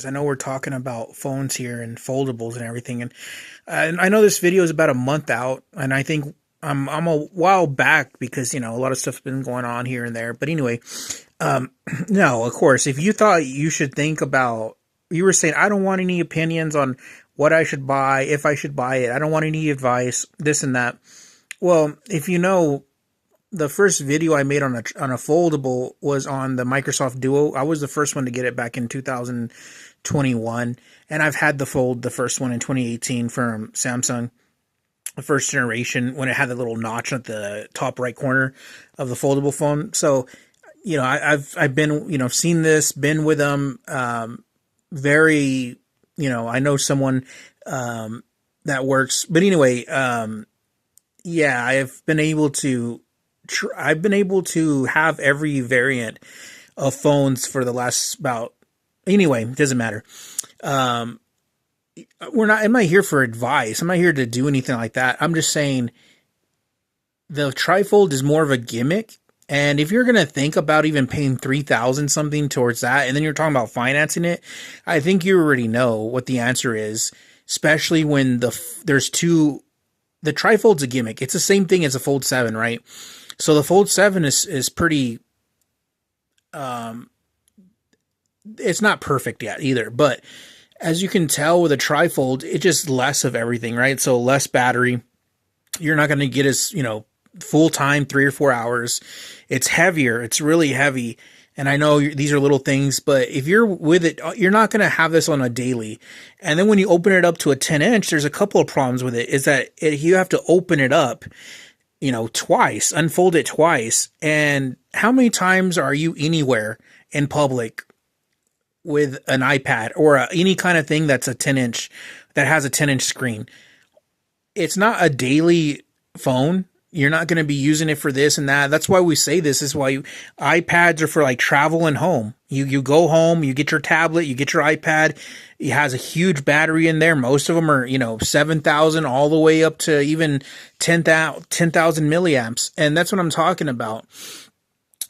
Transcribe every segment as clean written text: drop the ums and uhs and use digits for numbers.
I know we're talking about phones here and foldables and everything, and I know this video is about a month out, and I think I'm a while back because a lot of stuff's been going on here and there. But anyway, um, no, of course, if you thought you should think about, you were saying I don't want any opinions on what I should buy, if I should buy it. I don't want any advice, this and that. Well, if you know, the first video I made on a foldable was on the Microsoft Duo. I was the first one to get it back in 2021, and I've had the first one in 2018 from Samsung, the first generation when it had the little notch at the top right corner of the foldable phone. So, I've been seen this, been with them, very I know someone that works, but anyway, yeah, I've been able to have every variant of phones for the last about, anyway, it doesn't matter. Um, I'm not here for advice. I'm not here to do anything like that. I'm just saying the trifold is more of a gimmick. And if you're going to think about even paying 3,000 something towards that, and then you're talking about financing it, I think you already know what the answer is, especially when the trifold's a gimmick. It's the same thing as a Fold 7, right? So the Fold 7 is pretty, um, it's not perfect yet either, but as you can tell with a trifold, it's just less of everything, right? So less battery. You're not going to get as, full time, 3 or 4 hours. It's heavier. It's really heavy. And I know these are little things, but if you're with it, you're not going to have this on a daily. And then when you open it up to a 10-inch, there's a couple of problems with it. Is that you have to open it up, twice, unfold it twice. And how many times are you anywhere in public with an iPad or any kind of thing that's a 10-inch, that has a 10-inch screen? It's not a daily phone. You're not going to be using it for this and that. That's why we say this is why iPads are for like travel and home. You go home, you get your tablet, you get your iPad. It has a huge battery in there. Most of them are, 7,000 all the way up to even 10,000 milliamps. And that's what I'm talking about.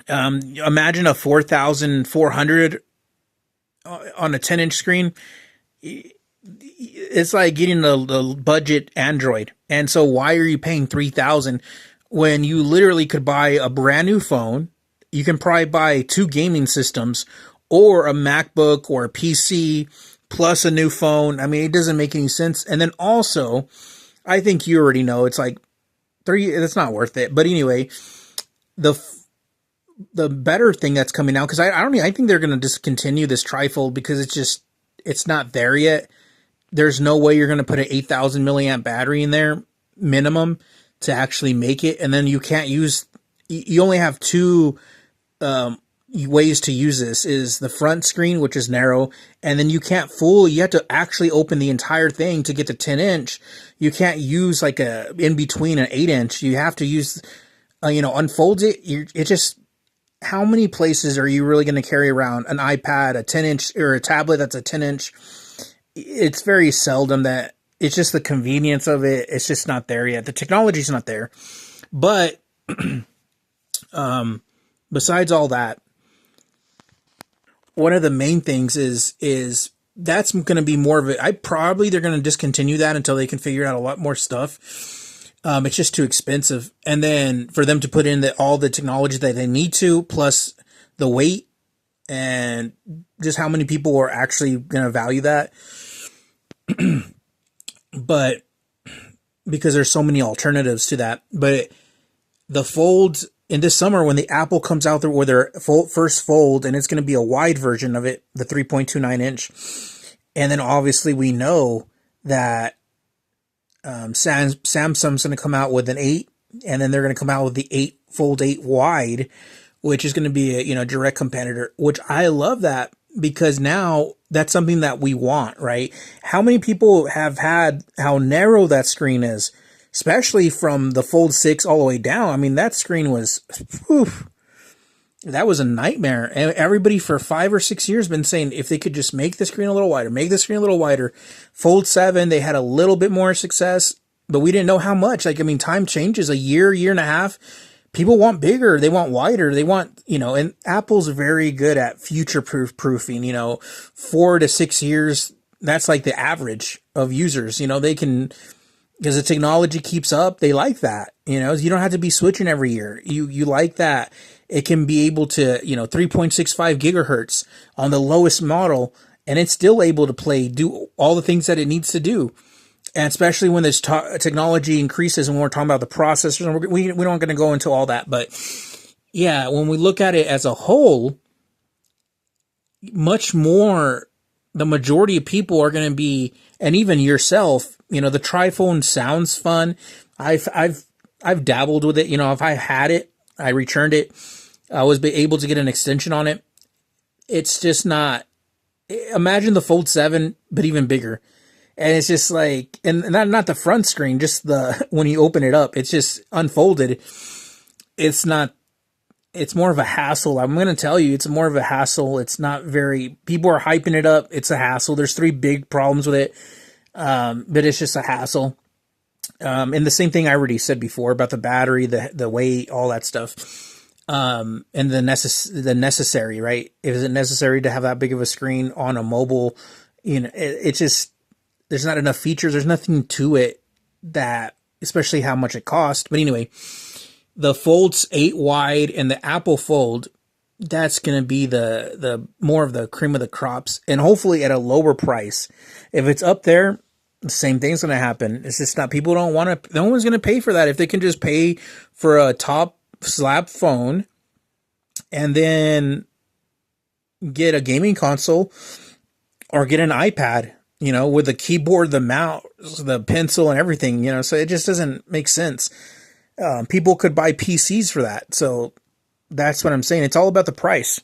Imagine a 4,400 on a 10-inch screen. It's like getting the budget Android. And so why are you paying 3,000 when you literally could buy a brand new phone? You can probably buy 2 gaming systems or a MacBook or a PC plus a new phone. I mean, it doesn't make any sense. And then also, I think you already know it's like that's not worth it. But anyway, the better thing that's coming out, because I think they're going to discontinue this trifold because it's not there yet. There's no way you're going to put an 8,000 milliamp battery in there minimum to actually make it. And then you only have 2 ways to use this, is the front screen, which is narrow. And then you have to actually open the entire thing to get to 10-inch. You can't use like in between an 8-inch. You have to use, unfold it. How many places are you really going to carry around an iPad, a 10-inch, or a tablet that's a 10-inch? It's very seldom that it's just the convenience of it. It's just not there yet. The technology's not there. But besides all that, one of the main things is that's going to be more of it. They're going to discontinue that until they can figure out a lot more stuff. It's just too expensive. And then for them to put in all the technology that they need to, plus the weight and just how many people are actually going to value that. But because there's so many alternatives to that. But the folds in this summer, when the Apple comes out there with their first fold, and it's going to be a wide version of it, the 3.29-inch. And then obviously we know that Samsung's going to come out with an 8, and then they're going to come out with the Fold 8 wide, which is going to be a direct competitor, which I love that, because now that's something that we want, right? How many people have had how narrow that screen is, especially from the Fold 6 all the way down? I mean, that screen was, that was a nightmare. And everybody for 5 or 6 years been saying if they could just make the screen a little wider, make the screen a little wider. Fold 7, they had a little bit more success, but we didn't know how much. Time changes, a year and a half. People want bigger, they want wider, they want, and Apple's very good at future proofing, 4 to 6 years. That's like the average of users, they can, because the technology keeps up. They like that, you don't have to be switching every year. You like that. It can be able to, 3.65 gigahertz on the lowest model, and it's still able to do all the things that it needs to do. And especially when this technology increases, and when we're talking about the processors, and we don't going to go into all that, but yeah, when we look at it as a whole, much more, the majority of people are going to be, and even yourself, the TriPhone sounds fun. I've dabbled with it. If I had it, I returned it. I was able to get an extension on it. It's just not. Imagine the Fold 7, but even bigger. And it's just like, and not the front screen, just when you open it up, it's just unfolded. It's more of a hassle. I'm going to tell you, it's more of a hassle. It's not people are hyping it up. It's a hassle. There's 3 big problems with it. But it's just a hassle. And the same thing I already said before about the battery, the weight, all that stuff. And the necessary, right? Is it necessary to have that big of a screen on a mobile? It's just, there's not enough features. There's nothing to it that, especially how much it costs. But anyway, the Fold's 8 wide and the Apple Fold, that's going to be the more of the cream of the crops, and hopefully at a lower price. If it's up there, the same thing's going to happen. It's just not, people don't want to, no one's going to pay for that. If they can just pay for a top slab phone and then get a gaming console or get an iPad, with the keyboard, the mouse, the pencil, and everything, so it just doesn't make sense. People could buy PCs for that. So that's what I'm saying. It's all about the price.